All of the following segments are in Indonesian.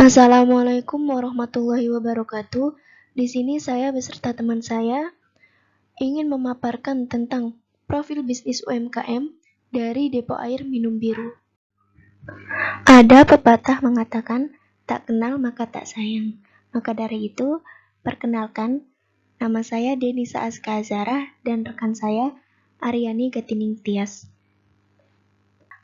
Assalamualaikum warahmatullahi wabarakatuh. Di sini saya beserta teman saya ingin memaparkan tentang profil bisnis UMKM dari Depo Air Minum Biru. Ada pepatah mengatakan, tak kenal maka tak sayang. Maka dari itu, perkenalkan, nama saya Denisa Aska Azara dan rekan saya Aryani Gatining Tias.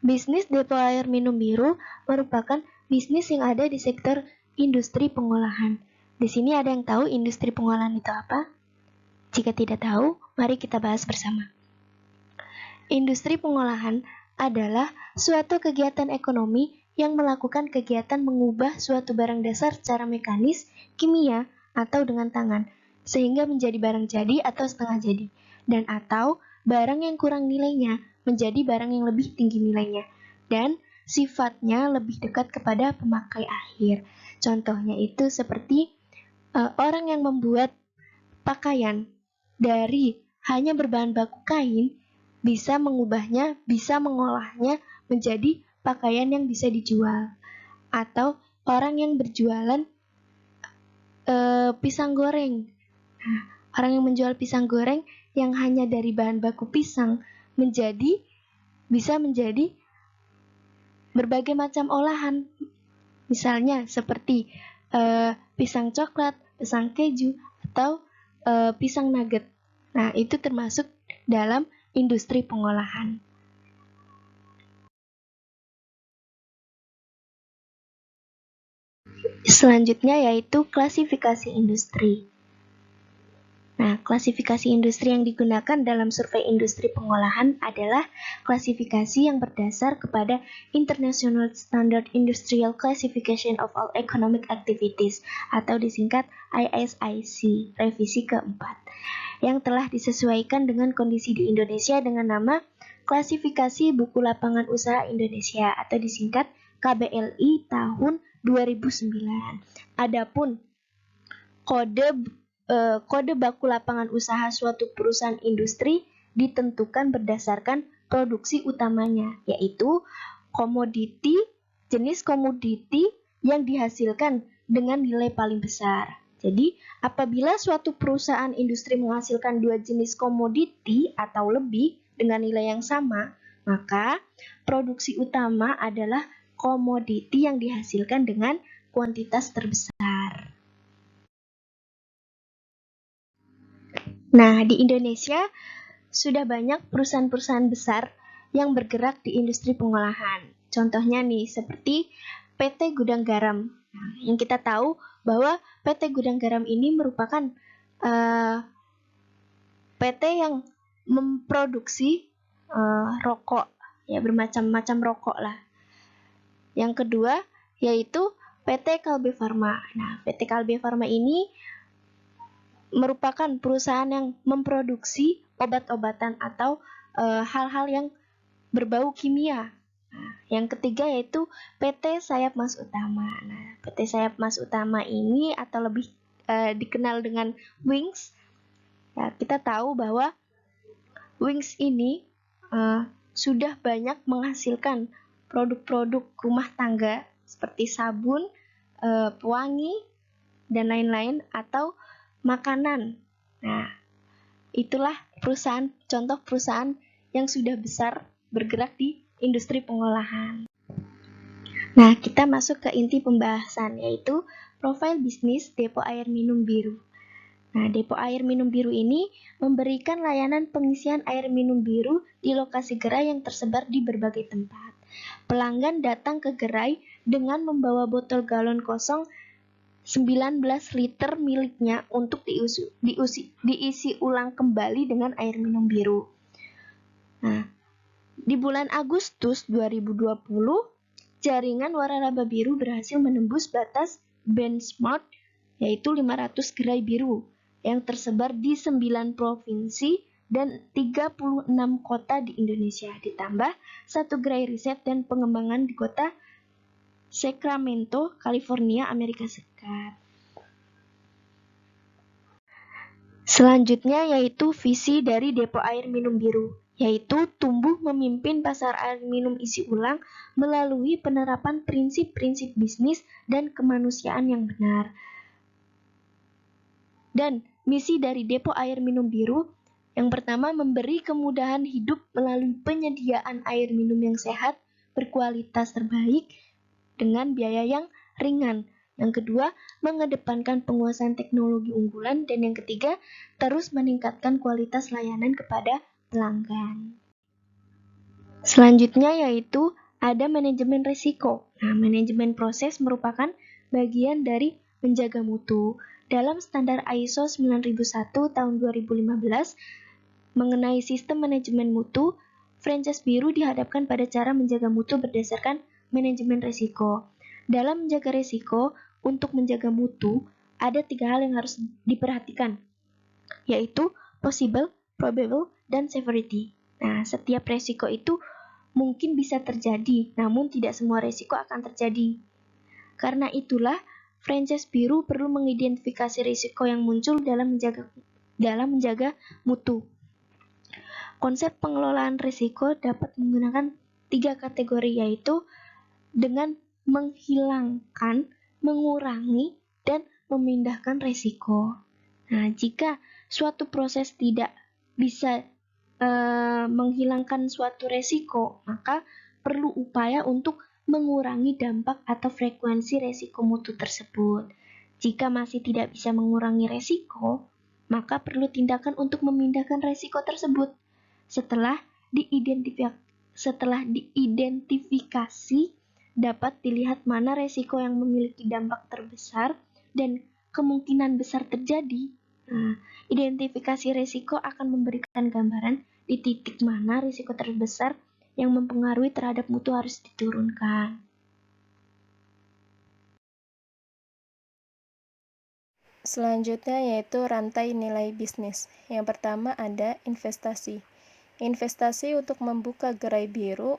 Bisnis Depo Air Minum Biru merupakan bisnis yang ada di sektor industri pengolahan. Di sini ada yang tahu industri pengolahan itu apa? Jika tidak tahu, mari kita bahas bersama. Industri pengolahan adalah suatu kegiatan ekonomi yang melakukan kegiatan mengubah suatu barang dasar secara mekanis, kimia, atau dengan tangan, sehingga menjadi barang jadi atau setengah jadi, dan atau barang yang kurang nilainya menjadi barang yang lebih tinggi nilainya, dan sifatnya lebih dekat kepada pemakai akhir. Contohnya itu seperti orang yang membuat pakaian dari hanya berbahan baku kain, bisa mengubahnya, bisa mengolahnya menjadi pakaian yang bisa dijual. Atau orang yang berjualan pisang goreng. Nah, orang yang menjual pisang goreng yang hanya dari bahan baku pisang bisa menjadi berbagai macam olahan. Misalnya seperti pisang coklat, pisang keju, atau pisang nugget. Nah, itu termasuk dalam industri pengolahan. Selanjutnya yaitu klasifikasi industri. Nah, klasifikasi industri yang digunakan dalam survei industri pengolahan adalah klasifikasi yang berdasar kepada International Standard Industrial Classification of All Economic Activities atau disingkat ISIC, revisi keempat, yang telah disesuaikan dengan kondisi di Indonesia dengan nama Klasifikasi Buku Lapangan Usaha Indonesia atau disingkat KBLI tahun 2009. Adapun kode baku lapangan usaha suatu perusahaan industri ditentukan berdasarkan produksi utamanya, yaitu jenis komoditi yang dihasilkan dengan nilai paling besar. Jadi, apabila suatu perusahaan industri menghasilkan dua jenis komoditi atau lebih dengan nilai yang sama, maka produksi utama adalah komoditi yang dihasilkan dengan kuantitas terbesar. Nah, di Indonesia sudah banyak perusahaan-perusahaan besar yang bergerak di industri pengolahan. Contohnya nih, seperti PT Gudang Garam. Nah, yang kita tahu bahwa PT Gudang Garam ini merupakan PT yang memproduksi rokok, ya bermacam-macam rokok lah. Yang kedua yaitu PT Kalbe Farma. Nah, PT Kalbe Farma ini merupakan perusahaan yang memproduksi obat-obatan atau hal-hal yang berbau kimia. Nah, yang ketiga yaitu PT Sayap Mas Utama. Nah, PT Sayap Mas Utama ini atau lebih dikenal dengan Wings. Ya, kita tahu bahwa Wings ini sudah banyak menghasilkan produk-produk rumah tangga seperti sabun, pewangi, dan lain-lain atau makanan. Nah, itulah contoh perusahaan yang sudah besar bergerak di industri pengolahan. Nah, kita masuk ke inti pembahasan, yaitu profil bisnis Depo Air Minum Biru. Nah, Depo Air Minum Biru ini memberikan layanan pengisian air minum biru di lokasi gerai yang tersebar di berbagai tempat. Pelanggan datang ke gerai dengan membawa botol galon kosong 19 liter miliknya untuk diisi ulang kembali dengan air minum biru. Nah, di bulan Agustus 2020, jaringan waralaba biru berhasil menembus batas benchmark yaitu 500 gerai biru yang tersebar di 9 provinsi dan 36 kota di Indonesia, ditambah 1 gerai riset dan pengembangan di kota Sacramento, California, Amerika Serikat. Selanjutnya yaitu visi dari Depo Air Minum Biru, yaitu tumbuh memimpin pasar air minum isi ulang melalui penerapan prinsip-prinsip bisnis dan kemanusiaan yang benar. Dan misi dari Depo Air Minum Biru yang pertama, memberi kemudahan hidup melalui penyediaan air minum yang sehat, berkualitas terbaik, dengan biaya yang ringan. Yang kedua, mengedepankan penguasaan teknologi unggulan. Dan yang ketiga, terus meningkatkan kualitas layanan kepada pelanggan. Selanjutnya yaitu ada manajemen risiko. Nah, manajemen proses merupakan bagian dari menjaga mutu. Dalam standar ISO 9001 tahun 2015 mengenai sistem manajemen mutu, franchise biru dihadapkan pada cara menjaga mutu berdasarkan manajemen risiko. Dalam menjaga risiko, untuk menjaga mutu, ada 3 hal yang harus diperhatikan, yaitu possible, probable, dan severity. Nah, setiap risiko itu mungkin bisa terjadi, namun tidak semua risiko akan terjadi. Karena itulah, franchise biru perlu mengidentifikasi risiko yang muncul dalam menjaga mutu. Konsep pengelolaan risiko dapat menggunakan 3 kategori, yaitu dengan menghilangkan, mengurangi, dan memindahkan risiko. Nah, jika suatu proses tidak bisa menghilangkan suatu risiko, maka perlu upaya untuk mengurangi dampak atau frekuensi risiko mutu tersebut. Jika masih tidak bisa mengurangi risiko, maka perlu tindakan untuk memindahkan risiko tersebut. Setelah diidentifikasi, dapat dilihat mana risiko yang memiliki dampak terbesar dan kemungkinan besar terjadi. Nah, identifikasi risiko akan memberikan gambaran di titik mana risiko terbesar yang mempengaruhi terhadap mutu harus diturunkan. Selanjutnya yaitu rantai nilai bisnis. Yang pertama ada investasi. Investasi untuk membuka gerai biru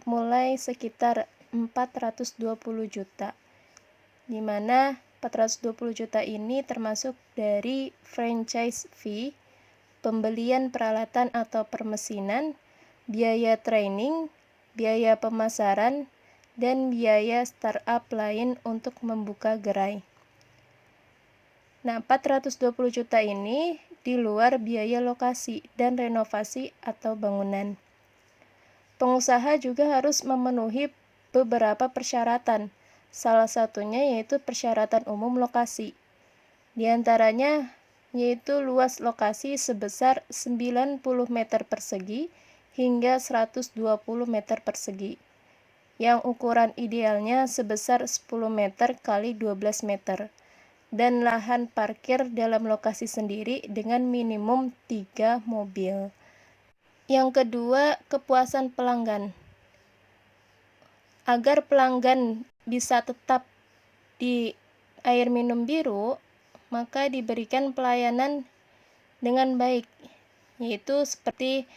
mulai sekitar 420 juta, di mana 420 juta ini termasuk dari franchise fee, pembelian peralatan atau permesinan, biaya training, biaya pemasaran, dan biaya startup lain untuk membuka gerai. Nah, 420 juta ini di luar biaya lokasi dan renovasi atau bangunan. Pengusaha juga harus memenuhi beberapa persyaratan, salah satunya yaitu persyaratan umum lokasi. Di antaranya yaitu luas lokasi sebesar 90 meter persegi hingga 120 meter persegi, yang ukuran idealnya sebesar 10 meter kali 12 meter, dan lahan parkir dalam lokasi sendiri dengan minimum 3 mobil. Yang kedua, kepuasan pelanggan. Agar pelanggan bisa tetap di air minum biru, maka diberikan pelayanan dengan baik, yaitu seperti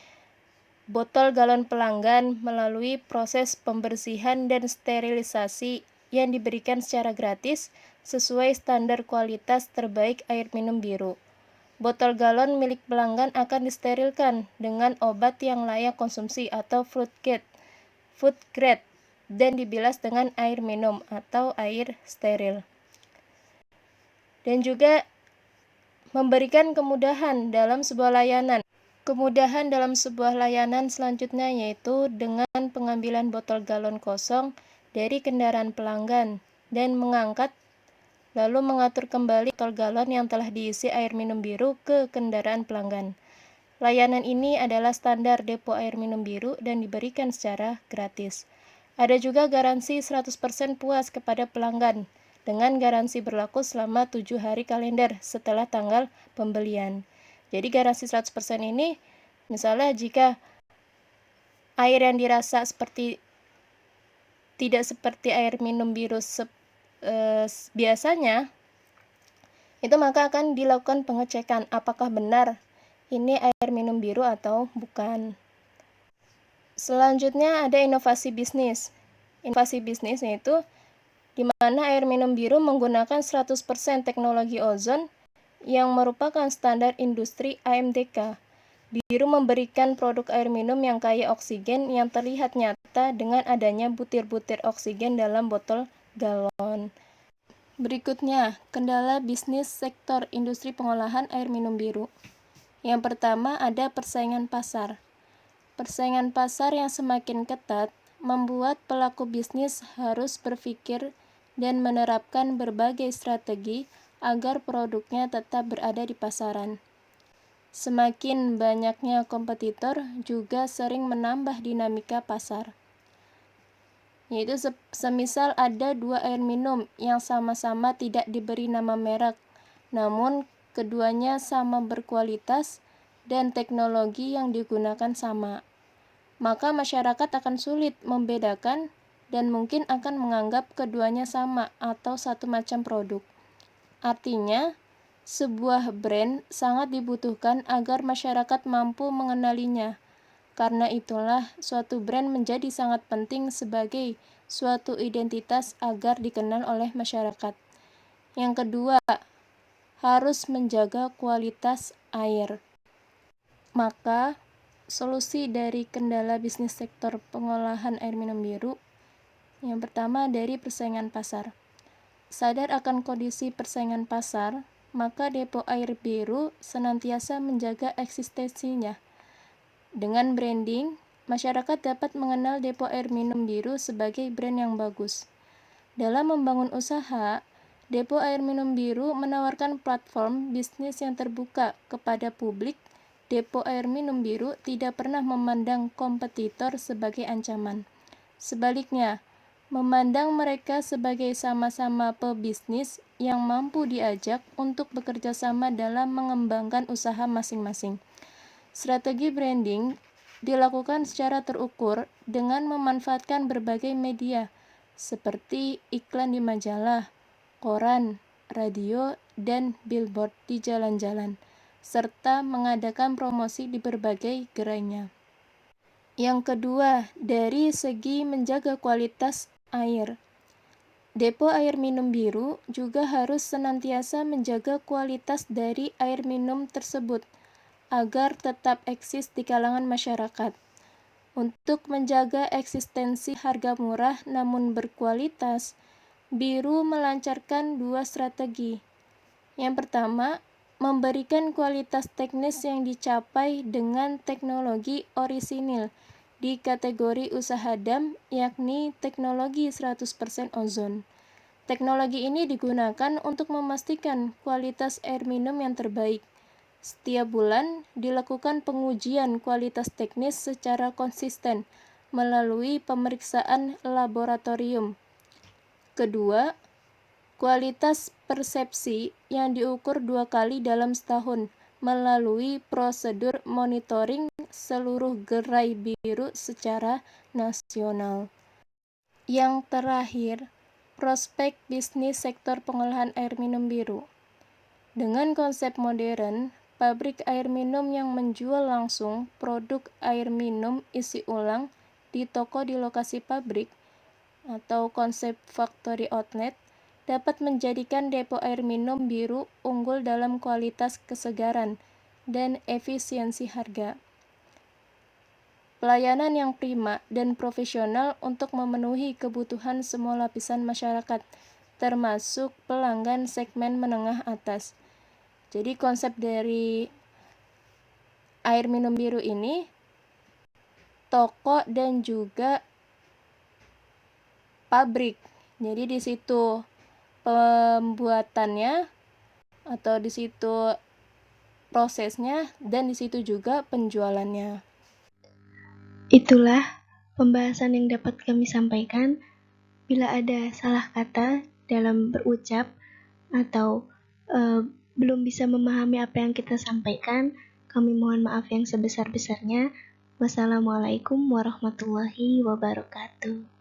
botol galon pelanggan melalui proses pembersihan dan sterilisasi yang diberikan secara gratis sesuai standar kualitas terbaik air minum biru. Botol galon milik pelanggan akan disterilkan dengan obat yang layak konsumsi atau food grade dan dibilas dengan air minum atau air steril. Dan juga memberikan kemudahan dalam sebuah layanan. Kemudahan dalam sebuah layanan selanjutnya yaitu dengan pengambilan botol galon kosong dari kendaraan pelanggan dan mengangkat lalu mengatur kembali botol galon yang telah diisi air minum biru ke kendaraan pelanggan. Layanan ini adalah standar Depo Air Minum Biru dan diberikan secara gratis. Ada juga garansi 100% puas kepada pelanggan dengan garansi berlaku selama 7 hari kalender setelah tanggal pembelian. Jadi garansi 100% ini misalnya jika air yang dirasa tidak seperti air minum biru biasanya, itu maka akan dilakukan pengecekan apakah benar ini air minum biru atau bukan. Selanjutnya ada inovasi bisnis. Inovasi bisnis yaitu di mana air minum biru menggunakan 100% teknologi ozon yang merupakan standar industri AMDK Biru memberikan produk air minum yang kaya oksigen yang terlihat nyata dengan adanya butir-butir oksigen dalam botol galon. Berikutnya, kendala bisnis sektor industri pengolahan air minum biru. Yang pertama ada persaingan pasar. Persaingan pasar yang semakin ketat membuat pelaku bisnis harus berpikir dan menerapkan berbagai strategi agar produknya tetap berada di pasaran. Semakin banyaknya kompetitor juga sering menambah dinamika pasar. Yaitu semisal ada dua air minum yang sama-sama tidak diberi nama merek, namun keduanya sama berkualitas dan teknologi yang digunakan sama. Maka masyarakat akan sulit membedakan dan mungkin akan menganggap keduanya sama atau satu macam produk. Artinya, sebuah brand sangat dibutuhkan agar masyarakat mampu mengenalinya. Karena itulah, suatu brand menjadi sangat penting sebagai suatu identitas agar dikenal oleh masyarakat. Yang kedua, harus menjaga kualitas air. Maka, solusi dari kendala bisnis sektor pengolahan air minum biru, yang pertama dari persaingan pasar. Sadar akan kondisi persaingan pasar, maka depo air biru senantiasa menjaga eksistensinya. Dengan branding, masyarakat dapat mengenal depo air minum biru sebagai brand yang bagus. Dalam membangun usaha, depo air minum biru menawarkan platform bisnis yang terbuka kepada publik. Depo air minum biru tidak pernah memandang kompetitor sebagai ancaman. Sebaliknya, memandang mereka sebagai sama-sama pebisnis yang mampu diajak untuk bekerja sama dalam mengembangkan usaha masing-masing. Strategi branding dilakukan secara terukur dengan memanfaatkan berbagai media seperti iklan di majalah, koran, radio, dan billboard di jalan-jalan, serta mengadakan promosi di berbagai gerainya. Yang kedua, dari segi menjaga kualitas air. Depo air minum biru juga harus senantiasa menjaga kualitas dari air minum tersebut agar tetap eksis di kalangan masyarakat. Untuk menjaga eksistensi harga murah namun berkualitas, Biru melancarkan dua strategi. Yang pertama, memberikan kualitas teknis yang dicapai dengan teknologi orisinil di kategori usaha dam, yakni teknologi 100% ozon. Teknologi ini digunakan untuk memastikan kualitas air minum yang terbaik. Setiap bulan dilakukan pengujian kualitas teknis secara konsisten melalui pemeriksaan laboratorium. Kedua, kualitas persepsi yang diukur 2 kali dalam setahun melalui prosedur monitoring seluruh gerai biru secara nasional. Yang terakhir, prospek bisnis sektor pengolahan air minum biru. Dengan konsep modern, pabrik air minum yang menjual langsung produk air minum isi ulang di toko di lokasi pabrik atau konsep factory outlet dapat menjadikan depo air minum biru unggul dalam kualitas kesegaran dan efisiensi harga. Pelayanan yang prima dan profesional untuk memenuhi kebutuhan semua lapisan masyarakat, termasuk pelanggan segmen menengah atas. Jadi konsep dari air minum biru ini, toko dan juga pabrik. Jadi di situ pembuatannya atau di situ prosesnya dan di situ juga penjualannya. Itulah pembahasan yang dapat kami sampaikan. Bila ada salah kata dalam berucap atau belum bisa memahami apa yang kita sampaikan, kami mohon maaf yang sebesar-besarnya. Wassalamualaikum warahmatullahi wabarakatuh.